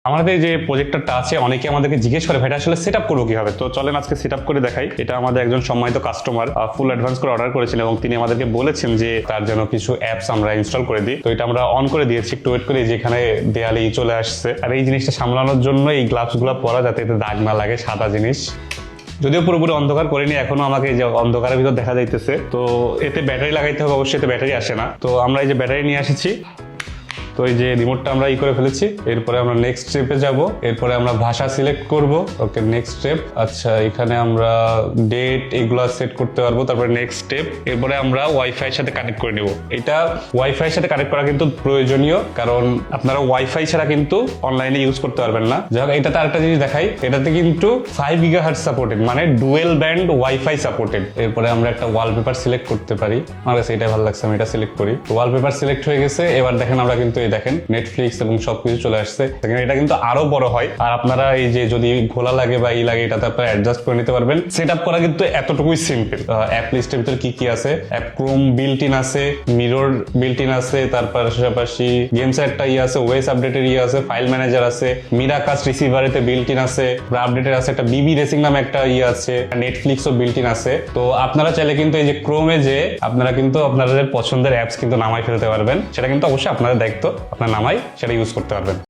আমাদের যে প্রজেক্টরটা আছে অনেকে আমাদেরকে জিজ্ঞেস করে ভাই এটা আসলে সেট আপ করবো কিভাবে, তো চলেন আজকে সেট আপ করে দেখাই। এটা আমাদের একজন সম্মানিত কাস্টমার ফুল অ্যাডভান্স করে অর্ডার করেছেন এবং তিনি আমাদেরকে বলেছেন যে তার জন্য কিছু অ্যাপস আমরা ইনস্টল করে দিই। তো এটা আমরা অন করে দিয়েছি, একটু ওয়েট করে যেখানে দেয়ালে চলে আসছে। আর এই জিনিসটা সামলানোর জন্য এই গ্লাভস গুলো পরা যাতে এতে দাগ না লাগে, সাদা জিনিস। যদিও পুরোপুরি অন্ধকার করিনি, এখনো আমাকে যে অন্ধকারের ভিতর দেখা যাইতেছে। তো এতে ব্যাটারি লাগাইতে হবে, অবশ্যই এতে ব্যাটারি আসে না। তো আমরা এই যে ব্যাটারি নিয়ে এসেছি, তো এই যে রিমোটটা আমরা করে ফেলেছি। এরপরে আমরা নেক্সট স্টেপে যাব। এরপরে আমরা ভাষা সিলেক্ট করব। ওকে, নেক্সট স্টেপ। আচ্ছা, এখানে আমরা ডেট এগুলা সেট করতে পারবো। তারপরে নেক্সট স্টেপ। এরপরে আমরা ওয়াইফাই এর সাথে কানেক্ট করে নেব। এটা ওয়াইফাই এর সাথে কানেক্ট করা কিন্তু প্রয়োজনীয়, কারণ আপনারা ওয়াইফাই ছাড়া কিন্তু অনলাইনে ইউজ করতে পারবেন না। যাই হোক, এটাতে আরেকটা জিনিস দেখাই, এটাতে কিন্তু 5 GHz সাপোর্টেড, মানে ডুয়েল ব্যান্ড ওয়াইফাই সাপোর্টেড। এরপরে আমরা একটা ওয়ালপেপার সিলেক্ট করতে পারি। আমার কাছে এটাই ভালো লাগছে, আমি এটা সিলেক্ট করি। ওয়ালপেপার সিলেক্ট হয়ে গেছে। এবার দেখেন আমরা কিন্তু দেখেন নেটফ্লিক্স এবং সবকিছু চলে আসছে। এটা কিন্তু আরো বড় হয়। আর আপনারা এই যে যদি ঘোলা লাগে বা লাগে, এটাতে আপনারা অ্যাডজাস্ট করে নিতে পারবেন। সেট আপ করা কিন্তু এতটুকুই সিম্পল। অ্যাপ লিস্টের ভিতরে কি কি আছে, অ্যাপ ক্রোম বিল্ট ইন আছে, মিরর বিল্ট ইন আছে, তার পাশাপাশি গেমস একটা আছে, ওয়েস আপডেটের আছে, ফাইল ম্যানেজার আছে, মিরাকাস রিসিভারেতে বিল্ট ইন আছে, আপডেটের আছে, একটা বিবি রেসিং নামে একটা আছে, নেটফ্লিক্সও বিল্ট ইন আছে। তো আপনারা চাইলে কিন্তু এই যে ক্রোমে যে আপনারা কিন্তু আপনাদের পছন্দের অ্যাপস কিন্তু নামাই ফেলতে পারবেন। সেটা কিন্তু অবশ্যই আপনাদের দায়িত্ব, আপনার নামাই সেটা ইউজ করতে পারবেন।